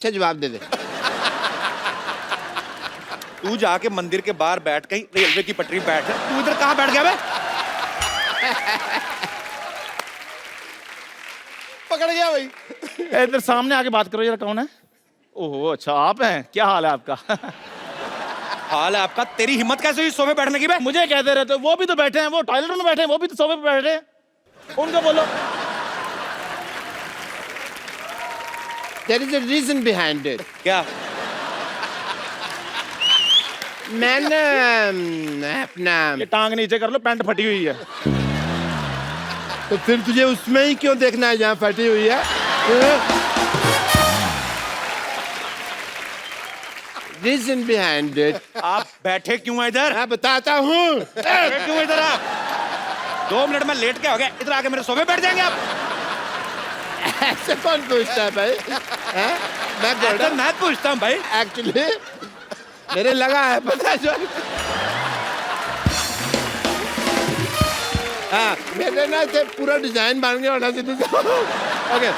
अच्छा जवाब दे दे। तू जाके मंदिर के बाहर बैठ, कहीं रेलवे की पटरी बैठ। तू इधर कहाँ बैठ गया बे? पकड़ गया भाई। इधर सामने आके बात करो जरा, कौन है? ओहो अच्छा आप हैं, क्या हाल है आपका? हाल है आपका? तेरी हिम्मत कैसे हुई सोफे बैठने की बे? मुझे कहते रहते हो, वो भी तो बैठे हैं, वो टॉयलेट में बैठे हैं, वो भी तो सोफे पे बैठे हैं, उनको बोलो। There is a reason behind it. क्या? मैंने अपना ये टांग नीचे कर लो, पैंट फटी हुई है। तो फिर तुझे उसमें ही क्यों देखना है जहाँ फटी हुई है? Reason behind it. आप बैठे क्यों हैं इधर? मैं बताता हूँ। बैठे क्यों हैं इधर आप? 2 मिनट में लेट के हो गए, इधर आके मेरे सोफे बैठ जाएंगे आप? ऐसे कौन पूछता है भाई? हैं? मैं ऐसा मैं पूछता हूँ भाई। एक्चुअली मेरे लगा है पता जो। हाँ मेरे ना से पूरा डिजाइन बन गया होना चाहिए। ओके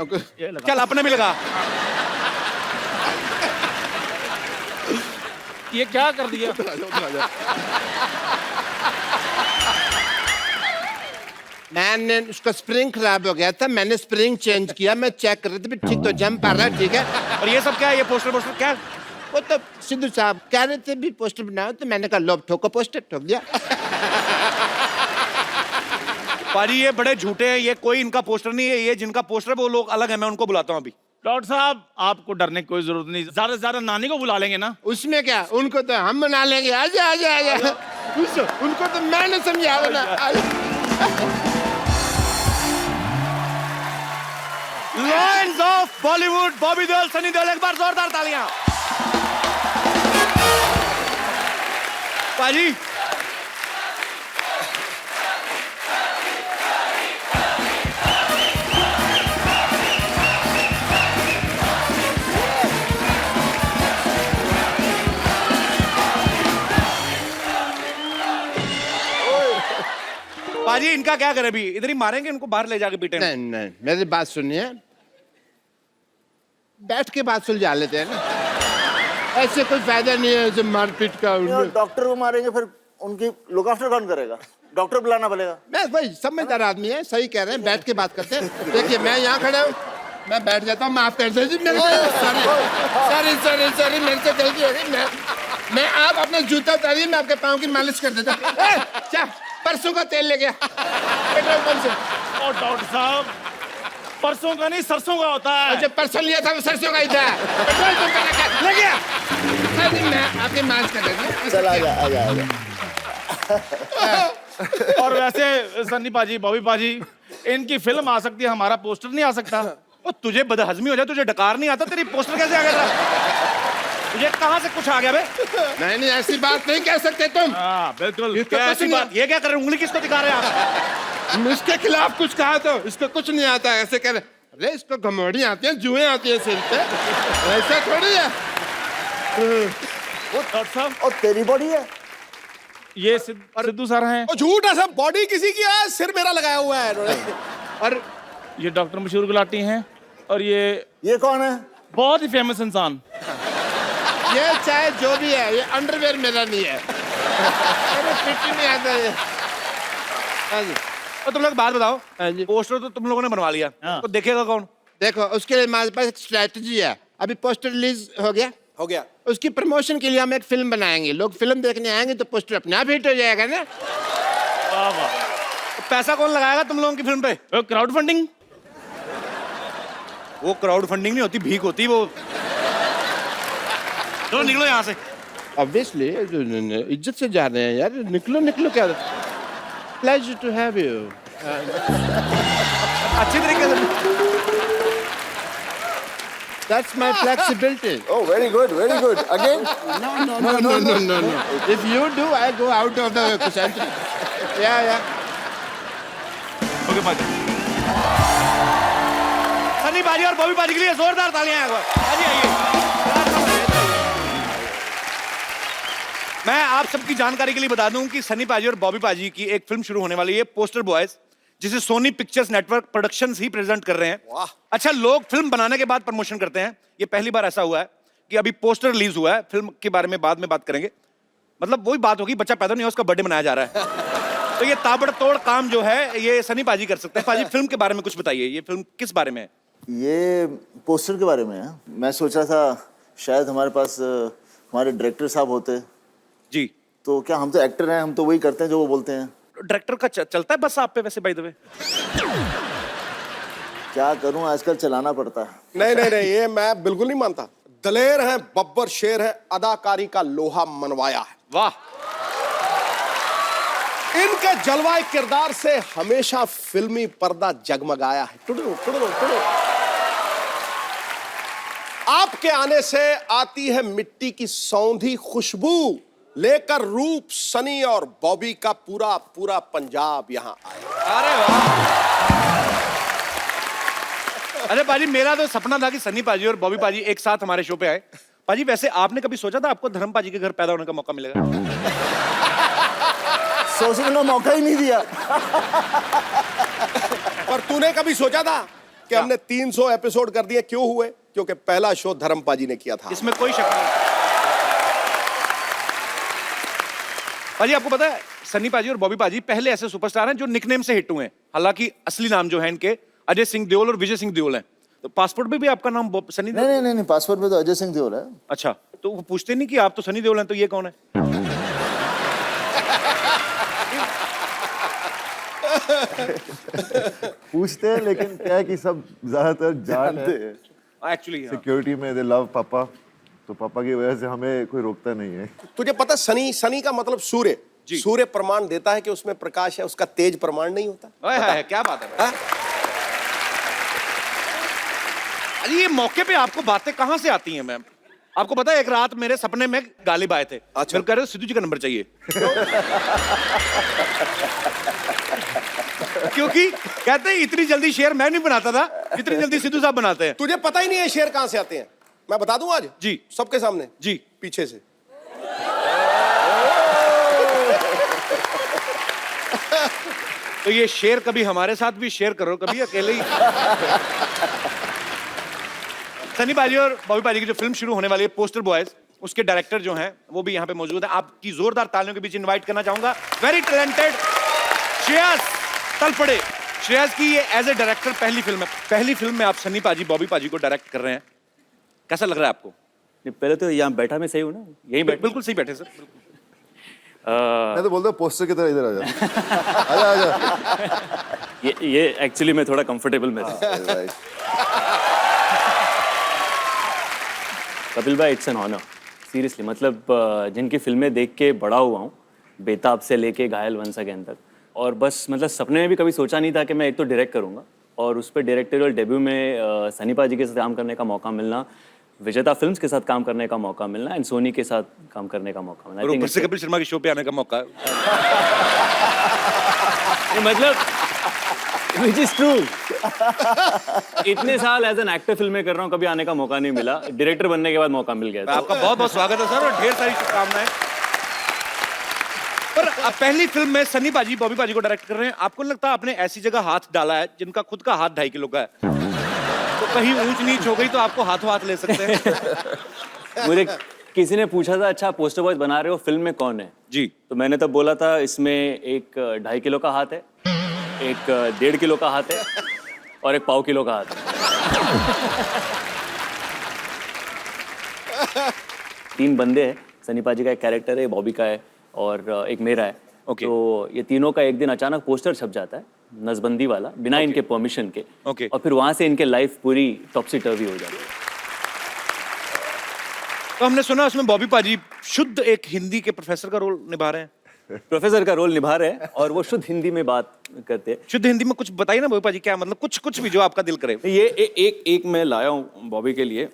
ओके ये लगा। चल अपने भी लगा। ये क्या कर दिया? मैंने उसका स्प्रिंग खराब हो गया था, मैंने स्प्रिंग चेंज किया, मैं चेक कर रहा था ठीक तो जम पा रहा है, ठीक है। और ये सब क्या है? ये पोस्टर क्या? वो तो सिद्धू साहब कह रहे थे भी पोस्टर बनाओ, तो मैंने कहा लो ठोको पोस्टर, ठोक दिया। पाजी ये बड़े झूठे हैं, ये कोई इनका पोस्टर नहीं है, ये जिनका पोस्टर है वो लोग अलग है, मैं उनको बुलाता हूँ अभी। डॉक्टर साहब आपको डरने की कोई जरूरत नहीं, ज्यादा से ज्यादा नानी को बुला लेंगे ना। उसमें क्या, उनको तो हम बना लेंगे। आजा आजा आजा, उनको तो मैंने समझा ना। लॉयंस ऑफ बॉलीवुड, बॉबी देओल, सनी देओल, एक बार जोरदार तालियां। पाजी पाजी इनका क्या करें अभी? इधर ही मारेंगे इनको, बाहर ले जाके पीटेंगे। नहीं नहीं मेरी बात सुनिए, बैठ के बात सुलझा लेते हैं ना, ऐसे कोई फायदा नहीं है ऐसे मारपीट का। डॉक्टर को मारेंगे फिर उनकी लुक आफ्टर कौन करेगा? डॉक्टर बुलाना पड़ेगा। मैं भाई समझदार आदमी है, सही कह रहे हैं, बैठ के बात करते हैं। देखिए मैं यहाँ खड़ा हूँ, मैं बैठ जाता हूँ, माफ कर दीजिए मेरे को। सॉरी सॉरी सॉरी, मेरे से गलती हो गई। मैं आप अपना जूता उतारिए, मैं आपके पाँव की मालिश कर देता हूँ। क्या परसों का तेल ले गया पेट्रोल पंप से? और डॉक्टर साहब परसों का नहीं सरसों का होता है। जब परसों लिया था वो सरसों का ही था, पेट्रोल पंप का ले गया। मैं आपकी मालिश कर देता हूँ। चल आजा आजा आजा। और वैसे सन्नी पाजी, बॉबी पाजी, इनकी फिल्म आ सकती है, हमारा पोस्टर नहीं आ सकता। ओ तुझे बदहजमी हो जाए, तुझे डकार नहीं आता, तेरी पोस्टर कैसे आ गया था? तुझे कहाँ से कुछ आ गया बे? नहीं नहीं ऐसी बात नहीं कह सकते तुम। हाँ बिल्कुल। क्या ऐसी बात? ये क्या कर रहे हैं? उंगली किसको दिखा रहे हैं आप? इसके खिलाफ कुछ कहा तो इसको कुछ नहीं आता, ऐसे कह रहे अरे इसको घमौड़ी आती है, जुएं आती है सिर पे, ऐसा थोड़ी है। वो डॉक्टर साहब और तेरी बॉडी है। ये सिद्धू सर हैं। ओ झूठ है सब, बॉडी किसी की है, सिर मेरा लगाया हुआ है इन्होंने। और ये डॉक्टर मशहूर गुलाटी हैं। और ये कौन है? बहुत ही फेमस इंसान। ये चाहे जो भी है, ये अंडरवेयर मेरा नहीं है। अरे फिट ही नहीं आता ये। हाँ जी। और तुम लोग बात बताओ, हाँ जी। पोस्टर तो तुम लोगों ने बनवा लिया, हाँ। तो देखेगा कौन? देखो उसके लिए हमारे पास एक स्ट्रेटजी है। अभी पोस्टर रिलीज हो गया, हो गया। उसकी प्रमोशन के लिए हम एक फिल्म बनाएंगे, लोग फिल्म देखने आएंगे तो पोस्टर अपने आप हिट हो जाएगा ना। वाह वाह। तो पैसा कौन लगाएगा तुम लोगों की फिल्म पे? Crowd funding. वो क्राउड फंडिंग नहीं होती, भीख होती वो। चलो निकलो यहाँ से। ऑब्वियसली इज्जत से जा रहे हैं यार, निकलो निकलो। क्या प्लेजर टू हैव यू। अच्छी तरीके से। That's my flexibility. Oh, very good, very good. Again? No. If you do, I go out of the center. Yeah. Okay पाजी। सनी पाजी और बॉबी पाजी के लिए जोरदार तालियां एक बार। पाजी आइए। मैं आप सबकी जानकारी के लिए बता दूं कि सनी पाजी और बॉबी पाजी की एक फिल्म शुरू होने वाली है, पोस्टर बॉयज, जिसे सोनी पिक्चर्स नेटवर्क प्रोडक्शंस ही प्रेजेंट कर रहे हैं। वाह। अच्छा, लोग फिल्म बनाने के बाद प्रमोशन करते हैं, ये पहली बार ऐसा हुआ है कि अभी पोस्टर रिलीज हुआ है, फिल्म के बारे में बाद में बात करेंगे। मतलब वही बात होगी, बच्चा पैदा नहीं हुआ, उसका बर्थडे मनाया जा रहा है। तो ये ताबड़तोड़ काम जो है ये सनी पाजी कर सकते हैं। पाजी, फिल्म के बारे में कुछ बताइए, ये फिल्म किस बारे में है? ये पोस्टर के बारे में है। मैं सोच रहा था शायद हमारे पास हमारे डायरेक्टर साहब होते, जी। तो क्या हम तो एक्टर हैं, हम तो वही करते हैं जो वो बोलते हैं। डायरेक्टर का चलता है बस आप पे वैसे, बाय द वे? क्या करूं, आजकल चलाना पड़ता है। नहीं नहीं नहीं, ये मैं बिल्कुल नहीं मानता। दलेर है, बब्बर शेर है, अदाकारी का लोहा मनवाया है। वाह। इनके जलवाए किरदार से हमेशा फिल्मी पर्दा जगमगाया है। टुडू टुडू टुडू। आपके आने से आती है मिट्टी की सौंधी खुशबू, लेकर रूप सनी और बॉबी का पूरा पूरा पंजाब यहाँ आया। अरे वाह। अरे पाजी, मेरा तो सपना था कि सनी पाजी और बॉबी पाजी एक साथ हमारे शो पे आए। पाजी, वैसे आपने कभी सोचा था आपको धर्म पाजी के घर पैदा होने का मौका मिलेगा? सोचने का मौका ही नहीं दिया। पर तूने कभी सोचा था कि हमने 300 एपिसोड कर दिए? क्यों हुए? क्योंकि पहला शो धर्मपाजी ने किया था। इसमें कोई शक नहीं। पाजी, आपको पता है सनी पाजी और बॉबी पाजी पहले ऐसे सुपरस्टार हैं जो निकनेम से हिट हुए हैं। हालांकि असली नाम जो है इनके अजय सिंह देओल और विजय सिंह देओल है। तो पासपोर्ट पे भी आपका नाम सनी देओल? नहीं, पासपोर्ट पे तो अजय सिंह देओल है। अच्छा, तो वो पूछते नहीं कि आप तो सनी देओल हैं, तो ये कौन है? पूछते हैं, लेकिन क्या है कि सब ज्यादातर जानते हैं। एक्चुअली सिक्योरिटी में दे लव पापा, तो पापा की वजह से हमें कोई रोकता नहीं है। तुझे पता सनी, सनी का मतलब सूर्य। सूर्य प्रमाण देता है कि उसमें प्रकाश है, उसका तेज प्रमाण नहीं होता। क्या बात है? अरे ये मौके पे आपको बातें कहां से आती हैं मैम? आपको पता है एक रात मेरे सपने में गालिब आए थे। अच्छा। फिर कह रहे सिद्धू जी का नंबर चाहिए। क्योंकि कहते हैं इतनी जल्दी शेर मैं नहीं बनाता था, इतनी जल्दी सिद्धू साहब बनाते हैं। तुझे पता ही नहीं है शेर कहां से आते हैं? मैं बता दूं आज जी, सबके सामने। जी। पीछे से। तो ये शेर कभी हमारे साथ भी शेयर करो, कभी अकेले ही। सनी पाजी और बॉबी पाजी की जो फिल्म शुरू होने वाली है पोस्टर बॉयज, उसके डायरेक्टर जो हैं वो भी यहाँ पे मौजूद है। आपकी जोरदार तालियों के बीच इनवाइट करना चाहूंगा वेरी टैलेंटेड श्रेयस तलपड़े। श्रेयस की ये एज ए डायरेक्टर पहली फिल्म है। पहली फिल्म में आप सनी पाजी बॉबी पाजी को डायरेक्ट कर रहे हैं, कैसा लग रहा है आपको? पहले तो यहाँ बैठा मैं सही हूँ ना, यही बैठ। बिल्कुल सही बैठे सर। मैं तो बोलता हूँ पोस्टर की तरह इधर आ जा। आजा। ये एक्चुअली मैं थोड़ा कंफर्टेबल में था। राइट। कपिल भाई, इट्स एन ऑनर सीरियसली। मतलब जिनकी फिल्में देख के बड़ा हुआ हूँ, बेताब से लेके घायल वंस अगेन तक, और बस मतलब सपने में भी कभी सोचा नहीं था कि मैं एक तो डायरेक्ट करूँगा, और उस पर डायरेक्टोरियल डेब्यू में सनी पाजी के साथ काम करने का मौका मिलना, विजेता फिल्म्स के साथ काम करने का मौका मिलना, एंड सोनी के साथ काम करने का मौका मिलना, और ऊपर से कपिल शर्मा के शो पे आने का मौका है। मतलब विच इज ट्रू। इतने साल एज एन एक्टर फिल्में कर रहा हूँ, कभी आने का मौका नहीं मिला। डायरेक्टर बनने के बाद मौका मिल गया। आपका बहुत बहुत स्वागत है सर, और ढेर सारी शुभकामनाएं। पर अब पहली फिल्म में सनी पाजी बॉबी पाजी को डायरेक्ट कर रहे हैं, आपको नहीं लगता आपने ऐसी जगह हाथ डाला है जिनका खुद का हाथ 2.5 किलो का है, तो कहीं ऊंच नीच हो गई तो आपको हाथों हाथ ले सकते हैं? मुझे किसी ने पूछा था, अच्छा पोस्टर बॉयज बना रहे हो, फिल्म में कौन है जी? तो मैंने तब बोला था, इसमें एक 2.5 किलो का हाथ है, एक 1.5 किलो का हाथ है, और एक 1.5 किलो का हाथ है। 3 बंदे हैं। सनी पाजी का एक कैरेक्टर है, बॉबी का है, और एक मेरा है। Okay. तो ये तीनों का एक दिन अचानक पोस्टर छप जाता है, नसबंदी वाला, बिना इनके परमिशन के। Okay. और फिर वहां से इनके लाइफ पूरी टॉपसी टर्वी हो जाती है। तो हमने सुना उसमें बॉबी पाजी शुद्ध एक हिंदी के प्रोफेसर का रोल निभा रहे हैं। प्रोफेसर का रोल निभा रहे हैं, और वो शुद्ध हिंदी में बात करते हैं। शुद्ध हिंदी में कुछ बताइए ना बॉबी पाजी, क्या मतलब कुछ भी जो आपका दिल करे। ये एक मैं लाया हूँ बॉबी के लिए।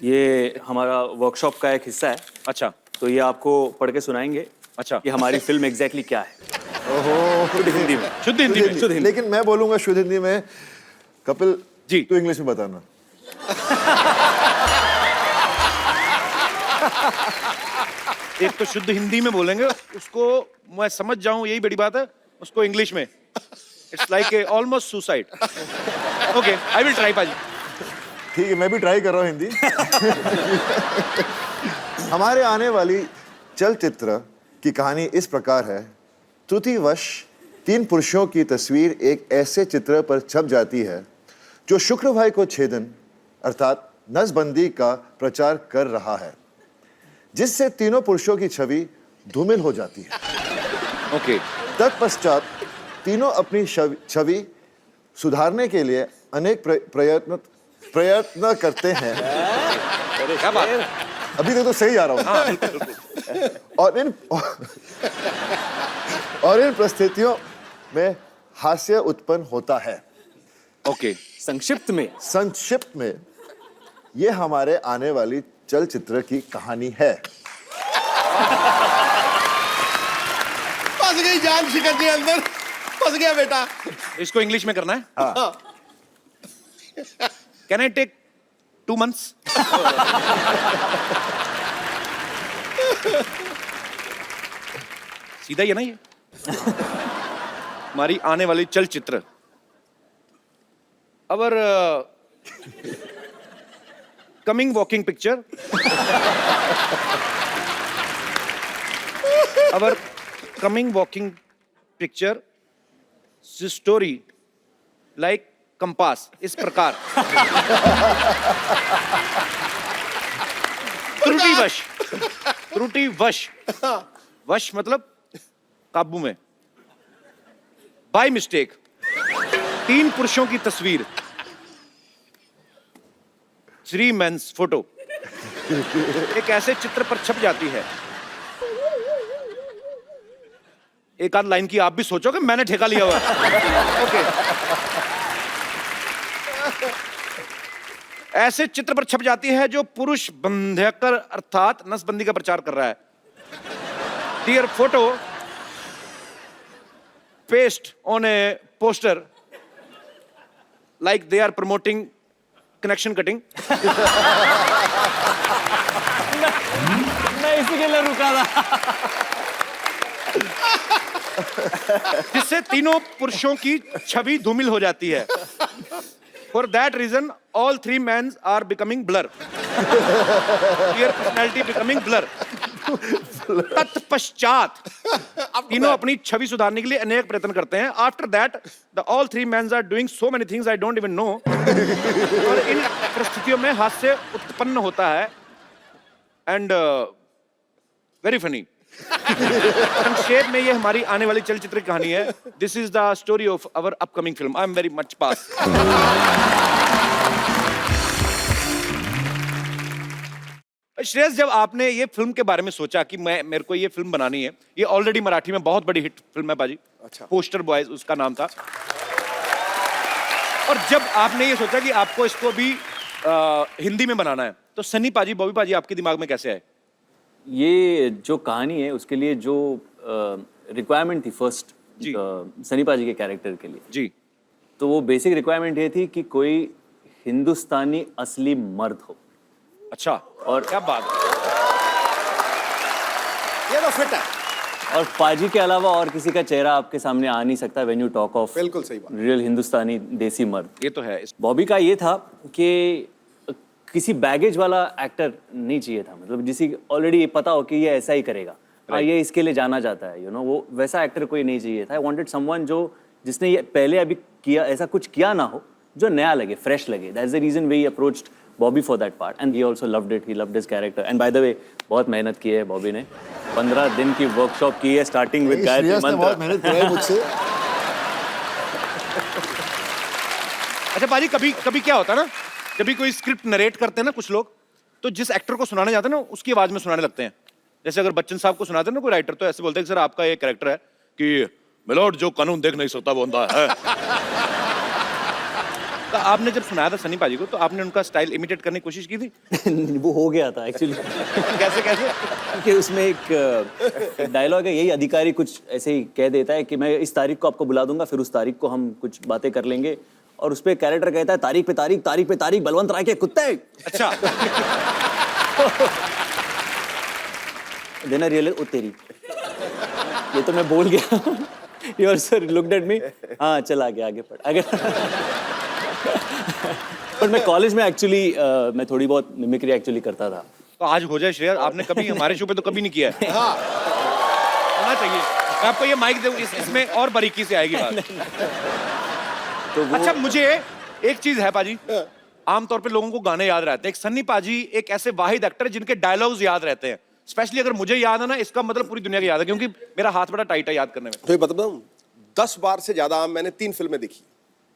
ये हमारा वर्कशॉप का एक हिस्सा है। अच्छा। तो ये आपको पढ़ के सुनाएंगे। अच्छा। कि हमारी फिल्म एग्जैक्टली क्या है। ओहो। शुद्ध हिंदी में। शुद्ध हिंदी में। शुद्ध हिंदी। लेकिन मैं बोलूंगा शुद्ध हिंदी में। कपिल जी, तू इंग्लिश में बताना। एक तो शुद्ध हिंदी में बोलेंगे, उसको मैं समझ जाऊं यही बड़ी बात है, उसको इंग्लिश में। It's like almost suicide. Okay, I will try पाजी. ठीक है, मैं भी ट्राई कर रहा हूँ हिंदी. हमारे आने वाली चलचित्र की कहानी इस प्रकार है. त्रुटिवश 3 पुरुषों की तस्वीर एक ऐसे चित्र पर छप जाती है जो शुक्रवार को छेदन अर्थात नसबंदी का प्रचार कर रहा है, जिससे तीनों पुरुषों की छवि धूमिल हो जाती है. ओके. तत्पश्चात तीनों अपनी छवि सुधारने के लिए अनेक प्रयत्न करते हैं. क्या बात. अभी तक तो सही जा रहा हूँ. और इन परिस्थितियों में हास्य उत्पन्न होता है. ओके. संक्षिप्त में ये हमारे आने वाली चलचित्र की कहानी है. फंस गई जान शिकर के अंदर, फंस गया बेटा. इसको इंग्लिश में करना है. Can I take 2 months? सीधा ही है ना ये. हमारी आने वाली चलचित्र our coming walking picture, our coming walking picture story like compass इस प्रकार. त्रुटिवश वश मतलब काबू में. बाय मिस्टेक 3 पुरुषों की तस्वीर 3 मेंस फोटो एक ऐसे चित्र पर छप जाती है. एक आध लाइन की आप भी सोचो कि मैंने ठेका लिया हुआ. ओके. ऐसे चित्र पर छप जाती है जो पुरुष बंध्यकर अर्थात नसबंदी का प्रचार कर रहा है. Dear photo paste on a poster like they are promoting connection cutting. मैं इसी के लिए रुका था. जिससे तीनों पुरुषों की छवि धूमिल हो जाती है. For that reason, all 3 men are becoming blur. Their personality becoming blur. तत्पश्चात तीनों अपनी छवि सुधारने के लिए अनेक प्रयत्न करते हैं. After that, the all 3 men are doing so many things I don't even know. और इन परिस्थितियों में हास्य उत्पन्न होता है. And very funny. संक्षेप में ये हमारी आने वाली चलचित्र की कहानी है. This is the story of our upcoming film. I am very much pass. Shreyas, जब आपने ये फिल्म के बारे में सोचा कि मेरे को ये फिल्म बनानी है, ये ऑलरेडी मराठी में बहुत बड़ी हिट फिल्म है बाजी. अच्छा. पोस्टर बॉयज उसका नाम था. और जब आपने ये सोचा कि आपको इसको भी हिंदी में बनाना है, तो सनी पाजी, बॉबी पाजी आपके दिमाग में कैसे आए? ये जो कहानी है उसके लिए जो रिक्वायरमेंट थी फर्स्ट सनी पाजी के कैरेक्टर के लिए जी, तो वो बेसिक रिक्वायरमेंट ये थी कि कोई हिंदुस्तानी असली मर्द हो. अच्छा. और क्या बात. ये तो फिट है. और पाजी के अलावा और किसी का चेहरा आपके सामने आ नहीं सकता व्हेन यू टॉक ऑफ बिल्कुल सही बात. रियल हिंदुस्तानी देसी मर्द. ये तो है. बॉबी का ये था कि किसी बैगेज वाला एक्टर नहीं चाहिए था. मतलब जिसे ऑलरेडी पता हो कि ये ऐसा ही करेगा, हाँ ये इसके लिए जाना जाता है, यू नो, वो वैसा एक्टर कोई नहीं चाहिए था. आई वांटेड समवन जो जिसने ये पहले अभी किया ऐसा कुछ किया ना हो, जो नया लगे, फ्रेश लगे. That's the reason we approached Bobby for that part and he also loved it. He loved his character. And by the way बहुत मेहनत की है बॉबी ने. 15 दिन की वर्कशॉप की है स्टार्टिंग विद गायत्री मंत्र. बहुत मेहनत की है मुझसे. अच्छा पाजी, कभी कभी क्या होता है ना, जब भी कोई स्क्रिप्ट नरेट करते हैं ना कुछ लोग, तो जिस एक्टर को सुनाने जाते हैं ना उसकी आवाज में सुनाने लगते हैं. जैसे अगर बच्चन साहब को सुनाते हैं ना कोई राइटर, तो ऐसे बोलते हैं कि सर आपका ये कैरेक्टर है कि मिलोड जो कानून देख नहीं सकता वो अंधा है. तो आपने जब सुनाया था सनी पाजी को, तो आपने उनका स्टाइल इमिटेट करने की कोशिश की थी? वो हो गया था एक्चुअली. कैसे कैसे? कि उसमें एक डायलॉग है, यही अधिकारी कुछ ऐसे ही कह देता है कि मैं इस तारीख को आपको बुला दूंगा, फिर उस तारीख को हम कुछ बातें कर लेंगे. और उस पे कैरेक्टर कहता है तारीख पे तारीख, तारीख पे तारीख, बलवंत राय के कुत्ते. अच्छा. देना रियल ओ तेरी, ये तो मैं बोल गया. Your sir looked at me, हाँ चल आगे पढ़ आगे। पर मैं कॉलेज में एक्चुअली मैं थोड़ी बहुत मिमिक्री एक्चुअली करता था। तो आज हो जाए श्रेया, आपने कभी हमारे शो पे तो कभी नहीं किया है। हाँ होना चाहिए। मैं आपको ये माइक दूं, इसमें और बारीकी से आएगी बात। तो वो अच्छा मुझे एक चीज है पाजी, आमतौर पे लोगों को गाने याद रहते हैं, एक सन्नी पाजी एक ऐसे वाहिद एक्टर है जिनके डायलॉग्स याद रहते हैं। स्पेशली अगर मुझे याद है ना, इसका मतलब पूरी दुनिया को याद है, क्योंकि मेरा हाथ बड़ा टाइट है याद करने में। तो ये बताऊं, 10 बार से ज्यादा मैंने 3 फिल्में देखी।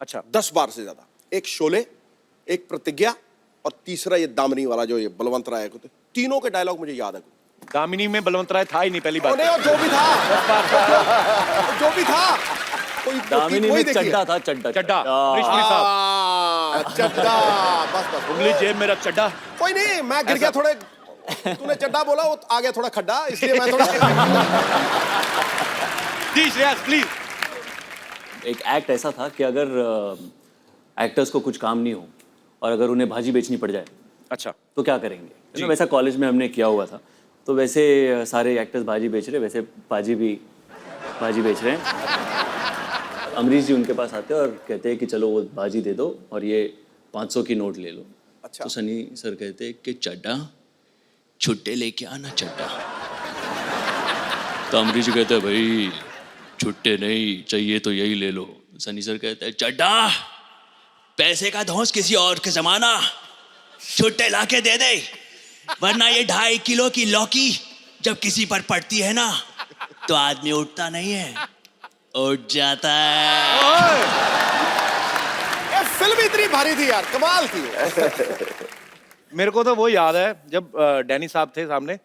अच्छा 10 बार से ज्यादा। एक शोले, एक प्रतिज्ञा और तीसरा ये दामिनी वाला जो ये बलवंत राय को, तीनों के डायलॉग मुझे याद है। दामिनी में बलवंत राय था ही नहीं पहली बात। और जो भी था जो भी था दामिनी में चड्डा था, चड्डा अमरीश पुरी साहब, चड्डा, बस उंगली जेब में रख चड्डा। कोई नहीं, मैं गिर गया थोड़े, तूने चड्डा बोला वो आ गया थोड़ा खड्डा, इसलिए मैं थोड़ा जी श्रेयस प्लीज। एक एक्ट ऐसा था कि अगर एक्टर्स को कुछ काम नहीं हो और अगर उन्हें भाजी बेचनी पड़ जाए, अच्छा तो क्या करेंगे। तो वैसा कॉलेज में हमने किया हुआ था। तो वैसे सारे एक्टर्स भाजी बेच रहे, वैसे पाजी भी भाजी बेच रहे हैं। अमरीश जी उनके पास आते हैं और कहते हैं कि चलो वो भाजी दे दो और ये 500 की नोट ले लो। अच्छा। तो सनी सर कहते हैं कि चड्डा छुट्टे लेके आना चड्डा। तो अमरीश जी कहते हैं भाई छुट्टे नहीं चाहिए तो यही ले लो। सनी सर कहते हैं चड्डा पैसे का धौंस किसी और के जमाना, छुट्टे लाके दे दे, वरना ये 2.5 किलो की लौकी जब किसी पर पड़ती है ना तो आदमी उठता नहीं है, उठ जाता है। ये फिल्म इतनी भारी थी यार, कमाल थी। मेरे को तो वो याद है जब डैनी साहब थे सामने,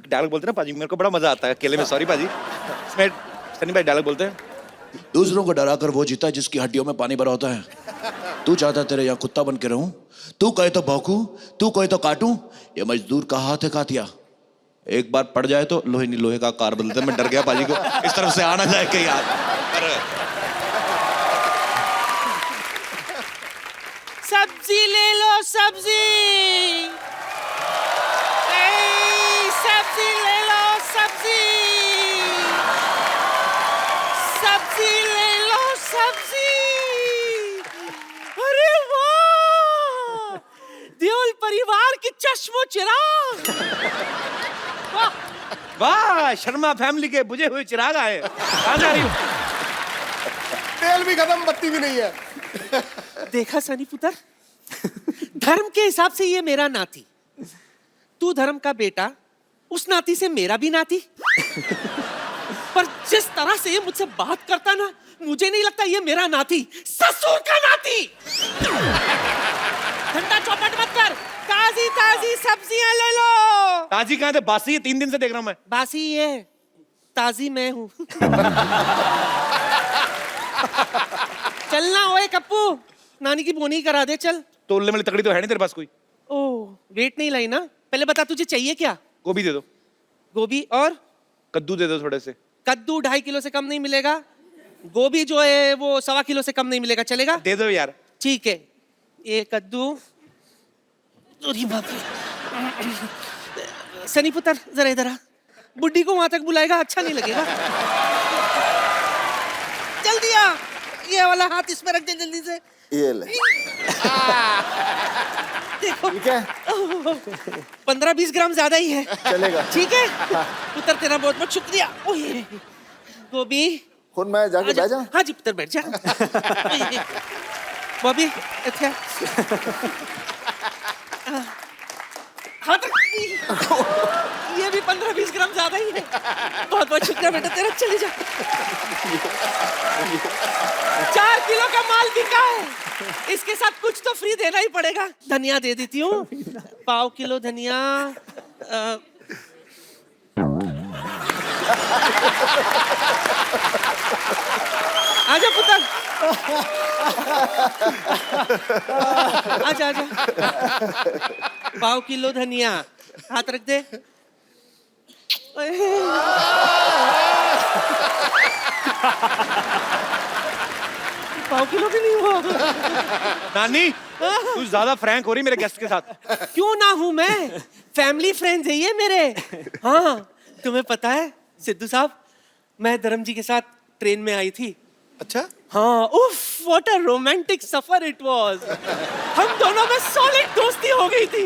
डायलॉग बोलते ना पाजी, मेरे को बड़ा मजा आता है अकेले में। सॉरी पाजी, इसमें सनी भाई डायलॉग बोलते हैं, दूसरों को डराकर वो जीता जिसकी हड्डियों में पानी भरा होता है। तू चाहता तेरे यहाँ कुत्ता बन के रहूं, तू कहे तो भौंकूं, तू कहे तो काटूं, ये मजदूर का हाथ है कातिया, एक बार पड़ जाए तो लोहे नहीं लोहे का कार बदलते। मैं डर गया पाजी को इस तरफ से आना जाए कहीं यार। सब्जी ले लो सब्जी, सब्जी ले लो सब्जी, सब्जी ले लो सब्जी। अरे वाह, देओल परिवार की चश्मो चिराग। वाह शर्मा फैमिली के बुझे हुए चिराग आए। कहाँ जा रही हूँ? तेल भी खत्म, बत्ती भी नहीं है। देखा सनी पुत्र, धर्म के हिसाब से ये मेरा नाती, तू धर्म का बेटा, उस नाती से मेरा भी नाती। पर जिस तरह से ये मुझसे बात करता ना, मुझे नहीं लगता ये मेरा नाती, ससुर का नाती। घंटा चौपट मत कर, ताजी ताजी सब्जियां ले लो। ताजी कहाँ थे, बासी है, 3 दिन से देख रहा हूँ मैं। बासी ये, ताजी मैं हूँ। चलना ओए कप्पू, नानी की बोनी करा दे चल। तोलने वाली तकड़ी तो है नहीं तेरे पास कोई? ओह वेट नहीं लाई ना, पहले बता तुझे चाहिए क्या। गोभी दे दो। गोभी और कद्दू दे दो थोड़े से। कद्दू 2.5 किलो से कम नहीं मिलेगा, गोभी जो है वो 1.25 किलो से कम नहीं मिलेगा, चलेगा? दे दो यार। ठीक है, ये कद्दू। अरे बाप रे, सनी पुत्र जरा इधर आ, बुड्ढी को वहां तक बुलाएगा अच्छा नहीं लगेगा। जल्दी आ, ये वाला हाथ इसमें रख दे जल्दी से। ये ले। देखो ठीक है, 15-20 ग्राम ज्यादा ही है, चलेगा। ठीक है पुत्र, तेरा बहुत बहुत शुक्रिया। ओए गोभी, खुद मैं जाके बैठ जाऊं? हाँ जी पुत्र बैठ जा। बॉबी अच्छा हाँ तो ये भी 15-20 ग्राम ज्यादा ही है। बहुत बहुत शुक्रिया बेटा तेरा, चले जा। 4 किलो का माल बिका है, इसके साथ कुछ तो फ्री देना ही पड़ेगा। धनिया दे देती हूँ, 1/4 किलो धनिया। आजा पुत्र, आजा आजा। 1/4 किलो धनिया, हाथ रख दे। 1/4 किलो भी नहीं हुआ। नानी तू ज्यादा फ्रैंक हो रही मेरे गेस्ट के साथ। क्यों ना हूं मैं, फैमिली फ्रेंड्स है ये मेरे। हाँ तुम्हें पता है सिद्धू साहब, मैं धर्म जी के साथ ट्रेन में आई थी। अच्छा, हाँ, उफ, what a romantic suffer it was. हम दोनों में सॉलिड दोस्ती हो गई थी।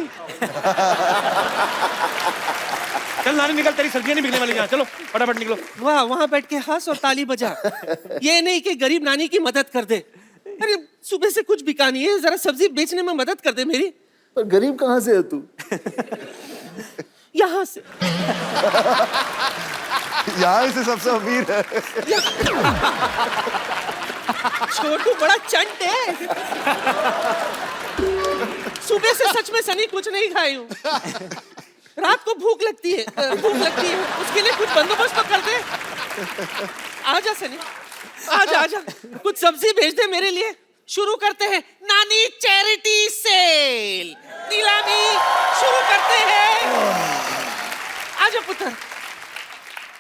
चल नानी निकल, तेरी सब्जियां नहीं बिकने वाली यहाँ, चलो फटाफट निकलो। वाह, वहां बैठ के हंस और ताली बजा। ये नहीं कि गरीब नानी की मदद कर दे। अरे सुबह से कुछ बिका नहीं है, जरा सब्जी बेचने में मदद कर दे मेरी। पर गरीब कहाँ से है तू? यहाँ से। यहाँ से सबसे अमीर है। छोटू बड़ा चंट है। सुबह से सच में सनी कुछ नहीं खाई हूँ। रात को भूख लगती है, उसके लिए कुछ बंदोबस्त तो कर दे। आजा सनी, आजा आजा, कुछ सब्जी भेज दे मेरे लिए। शुरू करते हैं नानी चैरिटी सेल, नीलामी शुरू करते हैं। आजा पुत्र।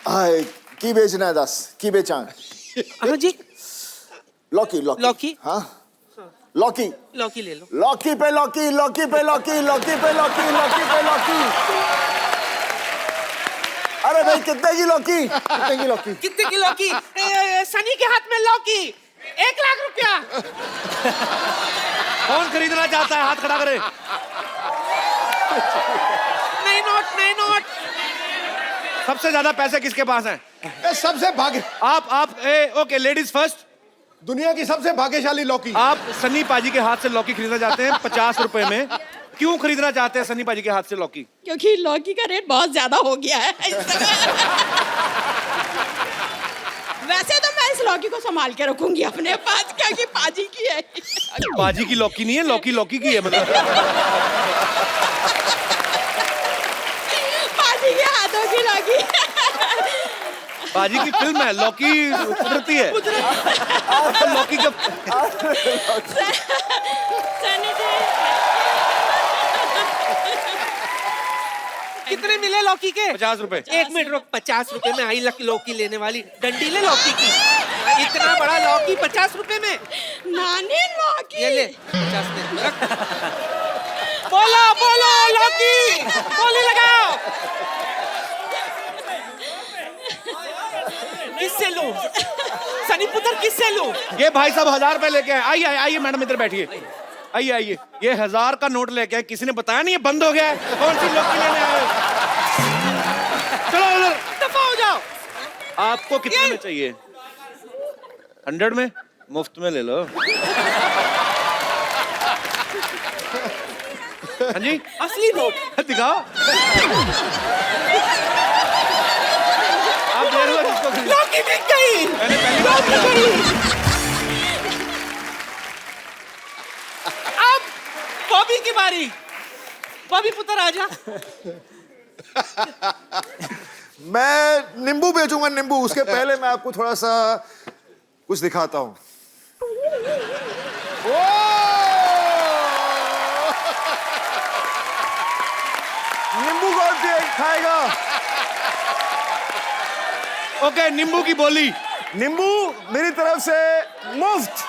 हाय, की बेचना है दस? की बेचा? हाँ जी, लौकी लौकी लौकी? हाँ, लौकी लौकी ले लो। लौकी पे लौकी, लौकी पे लौकी, लौकी पे लौकी, लौकी पे लौकी। अरे भाई कितने की लौकी? कितने की लौकी? कितने की लौकी? सनी के हाथ में लौकी, 1 लाख रुपया। कौन खरीदना चाहता है, हाथ खड़ा करे। नहीं नोट, नहीं नोट। सबसे ज्यादा पैसे किसके पास हैं? सबसे भाग्य, आप ओके, लेडीज फर्स्ट। दुनिया की सबसे भाग्यशाली लौकी। आप सन्नी पाजी के हाथ से लौकी खरीदना चाहते हैं 50 रुपए में। क्यों खरीदना चाहते हैं सन्नी पाजी के हाथ से लौकी? क्योंकि लौकी का रेट बहुत ज्यादा हो गया है इस समय। वैसे तो मैं इस लौकी को संभाल के रखूंगी अपने पास, क्योंकि पाजी की है। पाजी की लौकी नहीं है, लौकी लौकी की है मतलब। पाजी के हाथों की लौकी। पाजी की फिल्म है, लौकी कुदरती है। लौकी का सनी जी, कितने मिले लौकी के? 50 रुपए। 1 मिनट रुक, 50 रुपए में आई लौकी लेने वाली। डंडी ले लौकी की। इतना बड़ा लौकी 50 रुपए में? नानी लौकी। ये ले 50 में रख। बोलो बोलो लौकी, बोली लगाओ। किससे लूं? सनी पुत्र किससे लूं? ये भाई साहब 1000 रुपए लेके आए। आइए आइए मैडम, इधर बैठिए। आइए आइए, ये 1000 का नोट लेके आए। किसी ने बताया नहीं ये बंद हो गया है? कौन सी लौकी लेने आए? चलो उधर, दफा हो जाओ। आपको कितने में चाहिए? 100 में? मुफ्त में ले लो। हाँ जी, असली नोट दिखाओ। आप दे रहे हो जिसको खरीद- लौकी बिक गई। मैंने पहली बार दिया। अब बॉबी की बारी। बॉबी पुत्र आजा। मैं नींबू बेचूंगा, नींबू। उसके पहले मैं आपको थोड़ा सा कुछ दिखाता हूं। नींबू कौन सी खाएगा? ओके, नींबू की बोली। नींबू मेरी तरफ से मुफ्त।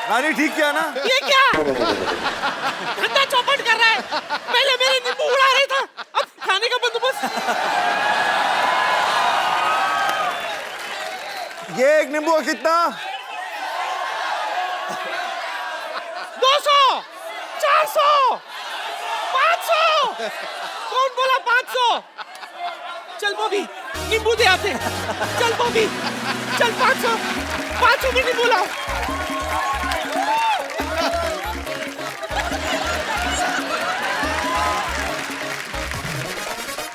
नानी ठीक किया ना? ये क्या धंधा चौपट कर रहा है? पहले मेरे नींबू उड़ा रहा था, अब खाने का बंदोबस्त। ये एक नींबू का कितना? 200, 400, 500। कौन बोला 500? चल बॉबी, नींबू दे आते। चल बॉबी, चल 500 में नींबू लाओ।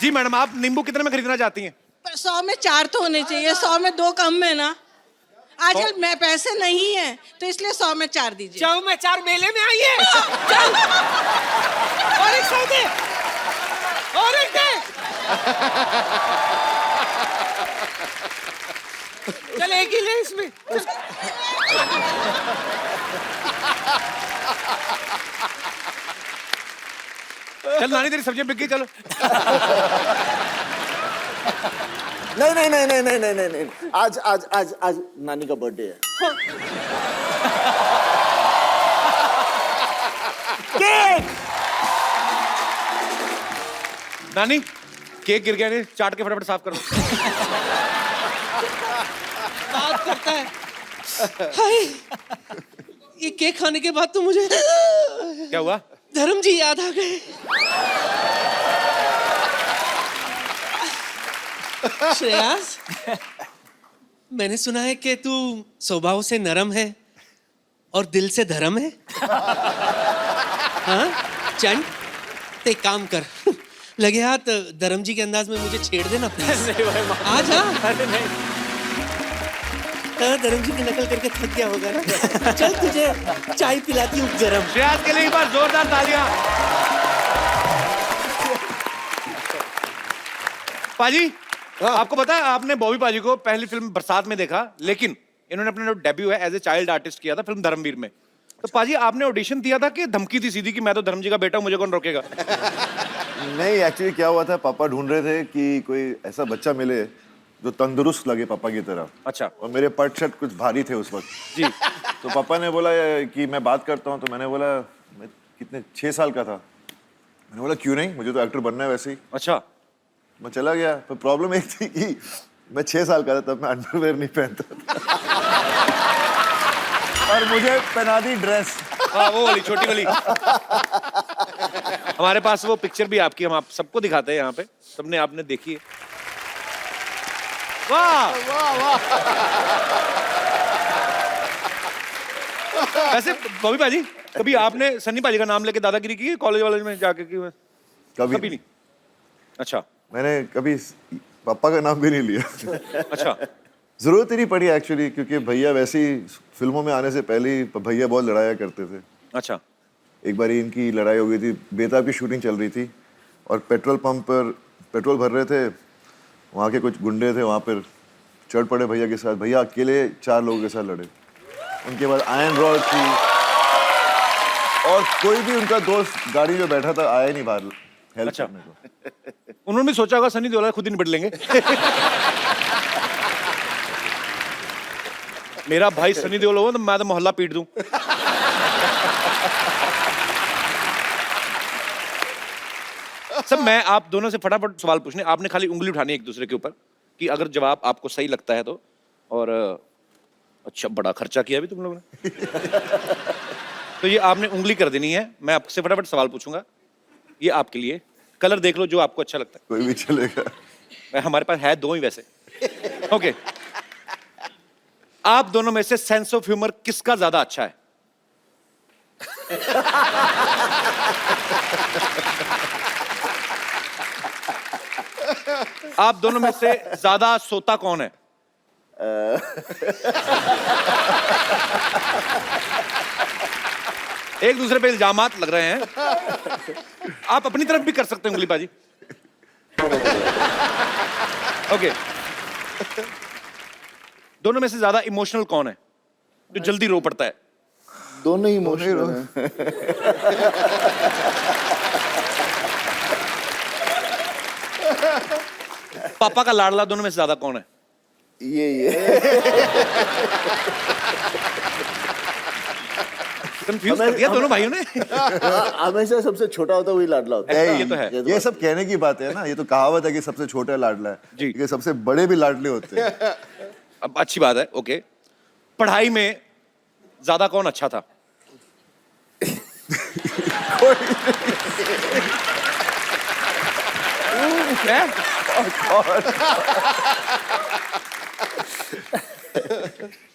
जी मैडम, आप नींबू कितने में खरीदना चाहती हैं? पर 100 में 4 तो होने चाहिए, 100 में 2 कम है ना। आजकल मैं पैसे नहीं है तो इसलिए 100 में 4 दीजिए। जाओ मैं 4 मेले में आई है। चल और एक 100 दे, और एक दे। चल एक ही ले इसमें। चल नानी, तेरी सब्जियां बिक गई, चलो। नहीं नहीं नहीं नहीं नहीं नहीं नहीं नहीं। आज आज आज आज नानी का बर्थडे है। नानी, केक गिर गया, नहीं चाट के फटाफट साफ करो। बात करता है। हाय, ये केक खाने के बाद तो मुझे क्या हुआ? धर्म जी याद आ गए। श्रेयास, मैंने सुना है कि तू स्वभाव से नरम है और दिल से धर्म है। हाँ चंद, तो एक काम कर, लगे हाथ धर्म जी के अंदाज में मुझे छेड़ देना प्लीज। आ जा। हाँ, धर्म जी की नकल करके थक गया होगा ना। चल तुझे चाय पिलाती हूँ गरम। श्रेयास के लिए एक बार जोरदार तालियां। पाजी, आपको पता है आपने बॉबी पाजी को पहली फिल्म बरसात में देखा, लेकिन इन्होंने अपना जो डेब्यू है एज ए चाइल्ड आर्टिस्ट किया था फिल्म धर्मवीर में। तो पाजी आपने ऑडिशन दिया था कि धमकी थी सीधी कि मैं तो धर्म जी का बेटा हूं, मुझे कौन रोकेगा? नहीं, एक्चुअली क्या हुआ था, पापा ढूंढ रहे थे कि कोई ऐसा बच्चा मिले जो तंदुरुस्त लगे पापा की तरह। अच्छा। और मेरे पट शर्ट कुछ भारी थे उस वक्त जी। तो पापा ने बोला कि मैं बात करता हूँ। तो मैंने बोला, मैं कितने 6 साल का था। मैंने बोला क्यों नहीं, मुझे तो एक्टर बनना है वैसे ही। अच्छा। मैं चला गया। पर प्रॉब्लम एक थी कि मैं 6 साल का था तब मैं अंडरवेयर नहीं पहनता था। और मुझे पहना दी ड्रेस। हाँ, वो वाली छोटी वाली। हमारे पास वो पिक्चर भी आपकी, हम आप सबको दिखाते हैं यहाँ पे, सबने आपने देखी है। वाह वाह वाह। वैसे बॉबी पाजी, कभी आपने सन्नी पाजी का नाम लेके दादागिरी की कॉलेज वालेज में जाके की? कभी नहीं। अच्छा। मैंने कभी पापा का नाम भी नहीं लिया। अच्छा। जरूरत ही नहीं पड़ी एक्चुअली, क्योंकि भैया वैसे ही फिल्मों में आने से पहले ही भैया बहुत लड़ाया करते थे। अच्छा। एक बार इनकी लड़ाई हो गई थी, बेताब की शूटिंग चल रही थी और पेट्रोल पंप पर पेट्रोल भर रहे थे। वहाँ के कुछ गुंडे थे, वहाँ पर चढ़ पड़े भैया के साथ। भैया अकेले 4 लोगों के साथ लड़े। उनके बाद आयरन रॉड थी और कोई भी उनका दोस्त गाड़ी में बैठा था आया नहीं बाहर हेल्प अच्छा। करने को। उन्होंने भी सोचा होगा सनी देओल खुद ही निपट लेंगे। मेरा भाई सनी देओल होगा तो मैं तो मोहल्ला पीट दूं। सब मैं आप दोनों से फटाफट सवाल पूछने, आपने खाली उंगली उठानी है एक दूसरे के ऊपर कि अगर जवाब आपको सही लगता है तो। और अच्छा, बड़ा खर्चा किया अभी तुम लोगों ने। तो ये आपने उंगली कर देनी है। मैं आपसे फटाफट सवाल पूछूंगा, ये आपके लिए। कलर देख लो जो आपको अच्छा लगता है। कोई भी चलेगा। हमारे पास है 2 ही वैसे। ओके। आप दोनों में से सेंस ऑफ ह्यूमर किसका ज्यादा अच्छा है? आप दोनों में से ज्यादा सोता कौन है? एक दूसरे पे इल्जामात लग रहे हैं। आप अपनी तरफ भी कर सकते हैं उंगली बाजी। ओके। दोनों में से ज्यादा इमोशनल कौन है, जो जल्दी रो पड़ता है? दोनों ही इमोशनल हैं। पापा का लाडला दोनों में से ज्यादा कौन है? ये कंफ्यूज कर दिया दोनों भाइयों ने। हमेशा सबसे छोटा होता है वही लाडला होता है। ये तो है। ये सब कहने की बात है ना, ये तो कहावत है कि सबसे छोटा लाडला है जी। कि सबसे बड़े भी लाडले होते हैं। अब अच्छी बात है। ओके। पढ़ाई में ज्यादा कौन अच्छा था?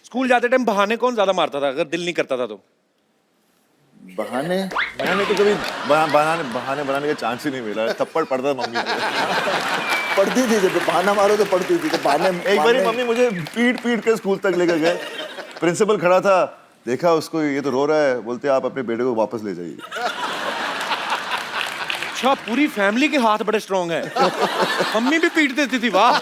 स्कूल जाते टाइम बहाने कौन ज्यादा मारता था अगर दिल नहीं करता था तो? बहाने मैंने तो कभी बहाने बनाने का चांस ही नहीं मिला। थप्पड़ पड़ता था मम्मी से। पढ़ती थी, जब बहाना मारो तो पढ़ती थी। तो बहाने एक बार मम्मी मुझे पीट के स्कूल तक लेकर गए। प्रिंसिपल खड़ा था, देखा उसको, ये तो रो रहा है। बोलते आप अपने बेटे को वापस ले जाइए। अच्छा, पूरी फैमिली के हाथ बड़े स्ट्रॉन्ग हैं। मम्मी भी पीट देती थी। वाह।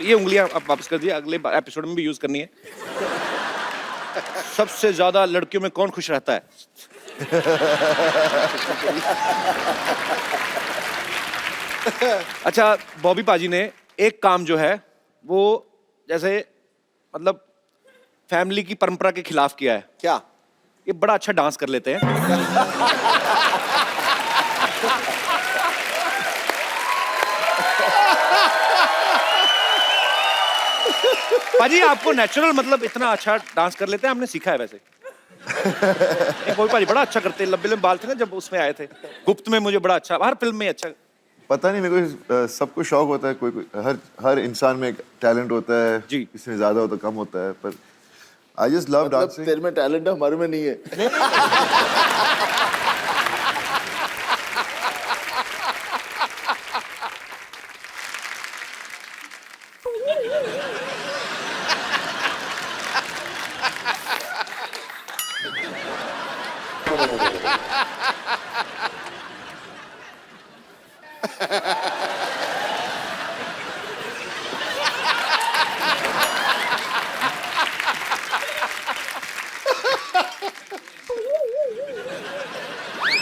ये उंगलियां आप वापस कर दिए, अगले एपिसोड में भी यूज करनी है। सबसे ज्यादा लड़कियों में कौन खुश रहता है? अच्छा, बॉबी पाजी ने एक काम जो है वो जैसे मतलब फैमिली की परंपरा के खिलाफ किया है। क्या? ये बड़ा अच्छा डांस कर लेते हैं। पाजी आपको नेचुरल मतलब इतना अच्छा डांस कर लेते हैं, आपने सीखा है वैसे? एक बॉबी पाजी बड़ा अच्छा करते हैं, लंबे लंबे बाल थे ना जब उसमें आए थे, गुप्त में मुझे बड़ा अच्छा, हर फिल्म में अच्छा। पता नहीं, मेरे को सबको शौक होता है, कोई हर इंसान में एक टैलेंट होता है जी। किसी में ज्यादा होता कम होता है, पर आई जस्ट लव डांसिंग। तेरे में टैलेंट है, हमारे में नहीं है।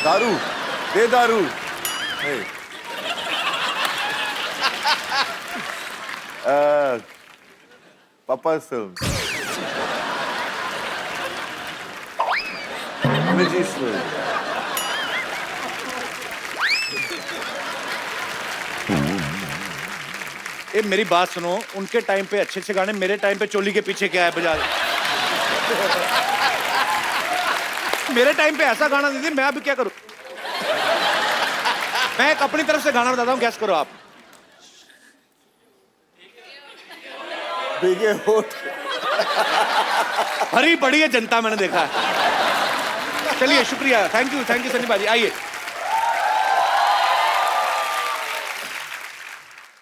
दारू दे दारू। Hey. Papa's film. Miji's film. ए मेरी बात सुनो, उनके टाइम पे अच्छे अच्छे गाने, मेरे टाइम पे चोली के पीछे क्या है बजा। मेरे टाइम पे ऐसा गाना दीदी, मैं अभी क्या करूं? मैं एक अपनी तरफ से गाना बताता हूं, गैस करो आप। भीगे होठ। भरी पड़ी है जनता, मैंने देखा है। चलिए शुक्रिया, थैंक यू सनी भाजी। आइए,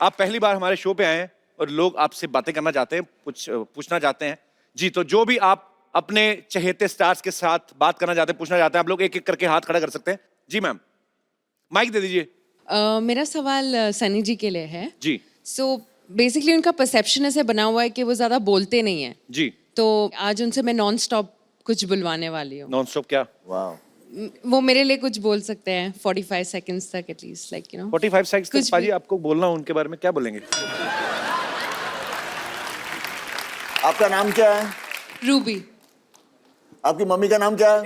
आप पहली बार हमारे शो पे आए हैं और लोग आपसे बातें करना चाहते हैं, कुछ पूछना चाहते हैं जी। तो जो भी आप अपने चहेते स्टार्स के साथ बात करना चाहते हैं, पूछना चाहते हैं, आप लोग एक एक करके हाथ खड़ा कर सकते हैं। जी मैम, माइक दे दीजिए। मेरा सवाल सनी जी के लिए है जी। सो बेसिकली उनका परसेप्शन ऐसे बना हुआ है कि वो ज्यादा बोलते नहीं है, जी। तो आज उनसे मैं नॉन स्टॉप कुछ बुलवाने वाली हूँ। नॉन स्टॉप क्या? वाह। वो मेरे लिए कुछ बोल सकते हैं 45 सेकंड्स तक at least, like you know. 45 seconds कुछ तक पाजी आपको बोलना हो उनके बारे में, क्या बोलेंगे? आपका नाम क्या है? रूबी। आपकी मम्मी का नाम क्या है?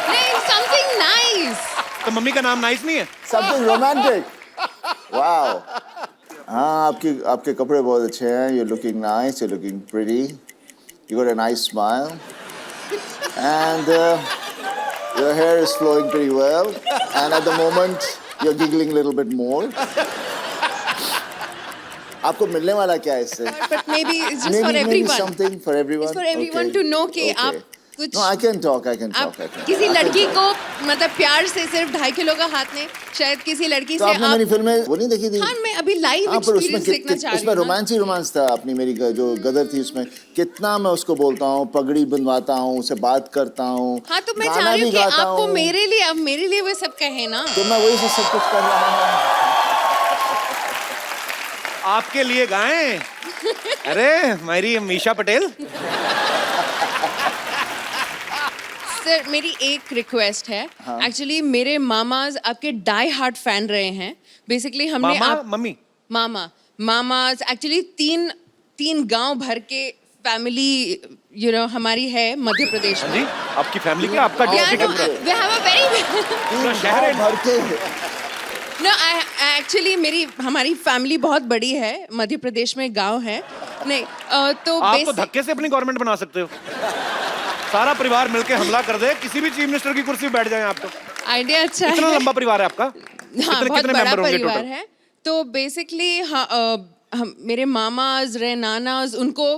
नहीं, समथिंग नाइस। तो मम्मी का नाम नाइस नहीं है? Something romantic. वाओ। हाँ, आपके कपड़े बहुत अच्छे हैं। You're looking nice, you're looking pretty. You got a nice smile. And your hair is flowing pretty well. And at the moment, you're giggling a little bit more. आपको मिलने वाला क्या है इससे? But maybe it's just for Maybe everyone. something for everyone. It's for everyone Okay. to know कि Okay. आप कुछ No, I can talk. आप किसी लड़की को मतलब प्यार से सिर्फ 2.5 किलो का हाथ नहीं, शायद किसी लड़की तो से आपने मेरी फिल्म में वो नहीं देखी थी? हाँ, मैं अभी लाइव हाँ, पर उसमें एक्सपीरियंस देखना चाह रही उसमें हूँ। रोमांस था। अपनी मेरी जो गदर थी उसमें कितना मैं उसको बोलता हूँ, पगड़ी बंधवाता हूँ, उसे बात करता हूँ। हाँ, तो मैं गाना चाह रही हूँ भी कि गाता आपको हूँ। मेरे लिए वो सब कहे ना। तो मैं वही से सब कुछ कर रहा हूँ। आपके लिए गाएं? अरे मेरी मीशा पटेल। सर, मेरी एक रिक्वेस्ट है। एक्चुअली मेरे मामाज आपके डाई हार्ट फैन रहे हैं। बेसिकली हमने मम्मी मामाज एक्चुअली तीन गांव भर के फैमिली हमारी है मध्य प्रदेश में। जी, आपकी फैमिली क्या? आपका डिस्ट्रिक्ट है पूरा? We have a very पूरा शहर है। भर के No, एक्चुअली हमारी फैमिली बहुत बड़ी है, मध्य प्रदेश में गांव है। नहीं तो आप तो धक्के से अपनी गवर्नमेंट बना सकते हो। सारा परिवार मिलके हमला कर दे, किसी भी चीफ मिनिस्टर की कुर्सी पे बैठ जाए आप तो। आइडिया अच्छा कितना है। लंबा परिवार है आपका? हाँ, बहुत कितने बड़ा मेंबर होंगे परिवार टोटल? है। तो बेसिकली मेरे मामाज रहे, नानाज, उनको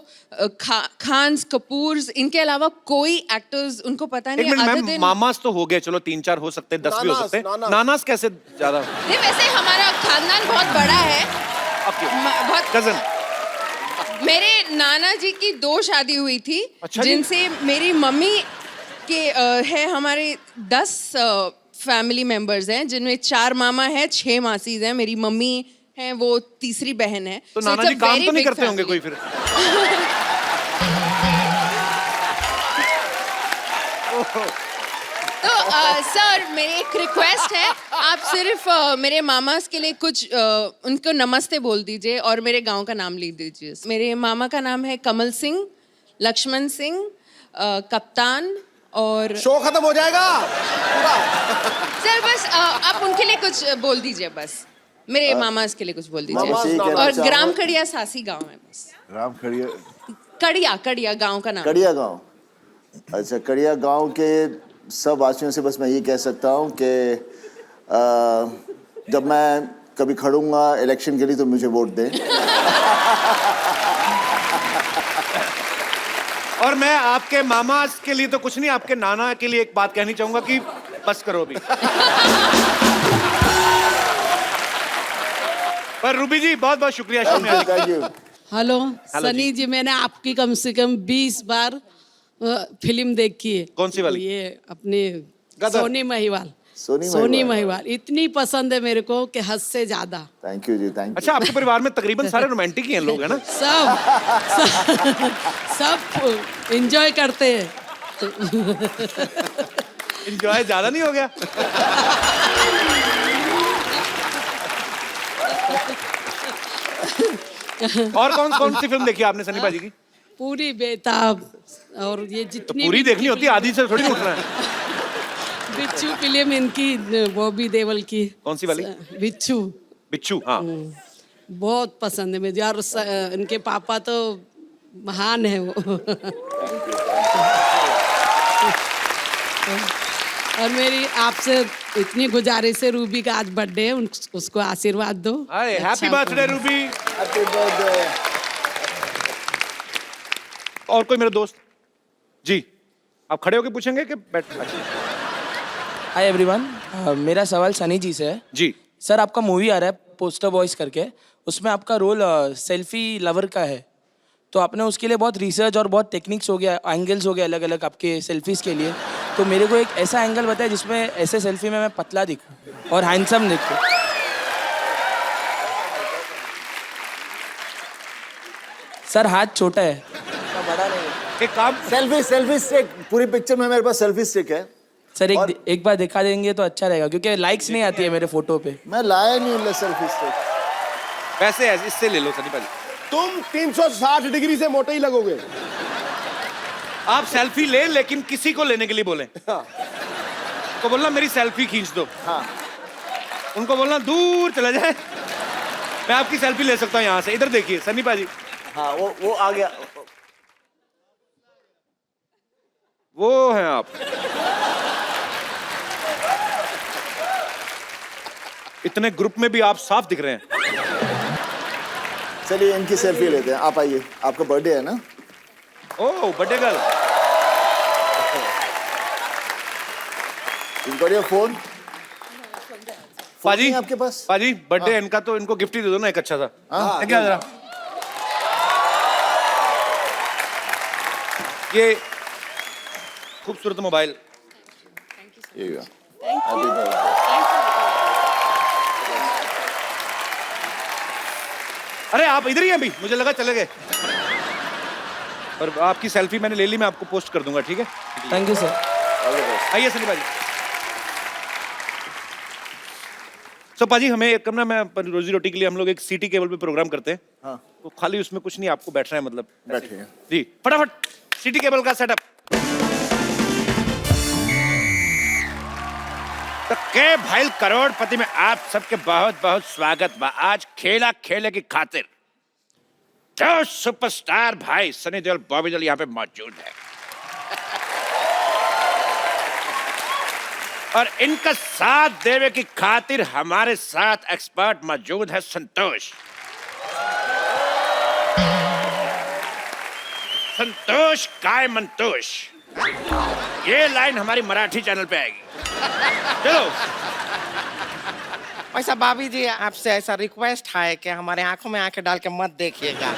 खान्स, कपूर्स, इनके अलावा कोई एक्टर्स उनको पता एक नहीं। Minute other ma'am, than- mama's तो हो गए, चलो 3-4 हो सकते हैं, 10 भी हो सकते हैं। नानास कैसे ज्यादा? नहीं, वैसे हमारा खानदान बहुत बड़ा है। बहुत कजन। मेरे नाना जी की 2 शादी हुई थी। अच्छा जी? जिनसे मेरी मम्मी के है हमारे 10 फैमिली मेंबर्स हैं, जिनमें 4 मामा है, 6 मासीज हैं। मेरी मम्मी है, वो तीसरी बहन है। तो So नाना it's a जी काम very तो नहीं big करते होंगे family. कोई फिर? तो सर, मेरी एक रिक्वेस्ट है, आप सिर्फ मेरे मामास के लिए कुछ उनको नमस्ते बोल दीजिए और मेरे गांव का नाम लिख दीजिए। मेरे मामा का नाम है कमल सिंह, लक्ष्मण सिंह, कप्तान और शो खत्म हो जाएगा। सर बस आप उनके लिए कुछ बोल दीजिए बस। मेरे मामास के लिए कुछ बोल मामास दीजिए। नहीं कहना और चाहूंगा। ग्राम कड़िया सासी गांव है बस। राम खड़िया कड़िया कड़िया गांव का नाम। कड़िया गांव। अच्छा, कड़िया गांव के सब वासियों से बस मैं ये कह सकता हूँ कि जब मैं कभी खड़ूंगा इलेक्शन के लिए तो मुझे वोट दें। और मैं आपके मामा के लिए तो कुछ नहीं, आपके नाना के लिए एक बात कहनी चाहूंगा कि बस करो अभी। पर रूबी जी बहुत बहुत शुक्रिया शो में आने का। Thank you. हेलो सनी जी, मैंने आपकी कम से कम 20 बार फिल्म देखी है। कौन सी वाली? ये अपनी गदर। सोनी महिवाल। सोनी सोनी महिवाल इतनी पसंद है मेरे को कि हद से ज्यादा। थैंक यू जी, थैंक यू। अच्छा, आपके परिवार में तकरीबन सारे रोमांटिक ही हैं लोग, है ना? सब एंजॉय करते हैं। एंजॉय ज्यादा नहीं हो गया? और कौन कौन सी फिल्म देखी आपने सनी पाजी की? पूरी बेताब और ये तो जितनी पूरी भी देखनी होती है, आधी से थोड़ी उठना है। बिच्छू फिल्म इनकी, बॉबी देओल की। कौन सी वाली? बिच्छू। बिच्छू, हाँ। बहुत पसंद है मुझे। और इनके पापा तो महान है वो। और मेरी आपसे इतनी गुजारिश है, रूबी का आज बर्थडे है, उसको आशीर्वाद दो। अरे happy birthday Ruby. Happy birthday. और कोई मेरे दोस्त? जी, आप खड़े होके पूछेंगे कि बैठ? हाय एवरीवन, मेरा सवाल सनी जी से है। जी सर, आपका मूवी आ रहा है पोस्टर बॉयज करके, उसमें आपका रोल सेल्फी लवर का है, तो आपने उसके लिए बहुत रिसर्च और बहुत टेक्निक्स हो गया, एंगल्स हो गया अलग अलग आपके सेल्फीज के लिए। तो मेरे को एक ऐसा एंगल बताया जिसमें ऐसे सेल्फी में मैं पतला दिखूं और हैंडसम दिखूं। सर हाथ छोटा है, बड़ा नहीं है। एक काम, सेल्फी स्टिक, पूरी पिक्चर में मेरे पास सेल्फी स्टिक है। सर एक बार दिखा देंगे तो अच्छा रहेगा, क्योंकि लाइक्स नहीं आती है मेरे फोटो पे। मैं लाया नहीं हूँ सेल्फी स्टिक। वैसे इससे ले लो सनी पाजी। तुम 360 डिग्री से मोटे ही लगोगे। आप सेल्फी ले, लेकिन किसी को लेने के लिए बोले। तो बोलना मेरी सेल्फी खींच दो। हाँ। उनको बोलना दूर चला जाए, मैं आपकी सेल्फी ले सकता हूँ यहाँ से। इधर देखिए सनी पाजी। हाँ, वो आ गया। वो हैं आप। इतने ग्रुप में भी आप साफ दिख रहे हैं। चलिए इनकी सेल्फी लेते हैं, आप आइए। आपका बर्थडे है ना? ओह, बर्थडे गर्ल। इनका फोन पाजी आपके पास? पाजी बर्थडे इनका, तो इनको गिफ्ट ही दे दो ना एक अच्छा सा। हाँ, क्या जरा ये खूबसूरत mobile. Here you go. Happy birthday. अरे आप इधर ही हैं अभी, मुझे लगा चले गए। और आपकी सेल्फी मैंने ले ली, मैं आपको पोस्ट कर दूंगा, ठीक है? Thank you sir. आइए सनी पाजी। सो पाजी, हमें एक करना, मैं रोजी रोटी के लिए हम लोग एक सीटी केबल पे प्रोग्राम करते हैं। हाँ। तो खाली उसमें कुछ नहीं, आपको बैठना है, मतलब बैठिए। जी फटाफट सीटी केबल का सेटअप। तो के भाई करोड़पति में आप सबके बहुत बहुत स्वागत बा। आज खेला खेले की खातिर जो सुपरस्टार भाई सनी देओल, बॉबी देओल यहाँ पे मौजूद है, और इनका साथ देवे की खातिर हमारे साथ एक्सपर्ट मौजूद है संतोष। संतोष काय मंतोष, ये लाइन हमारी मराठी चैनल पे आएगी। चलो। वैसा भाभी जी, आपसे ऐसा रिक्वेस्ट है कि हमारे आंखों में आंखें डाल के मत देखिएगा।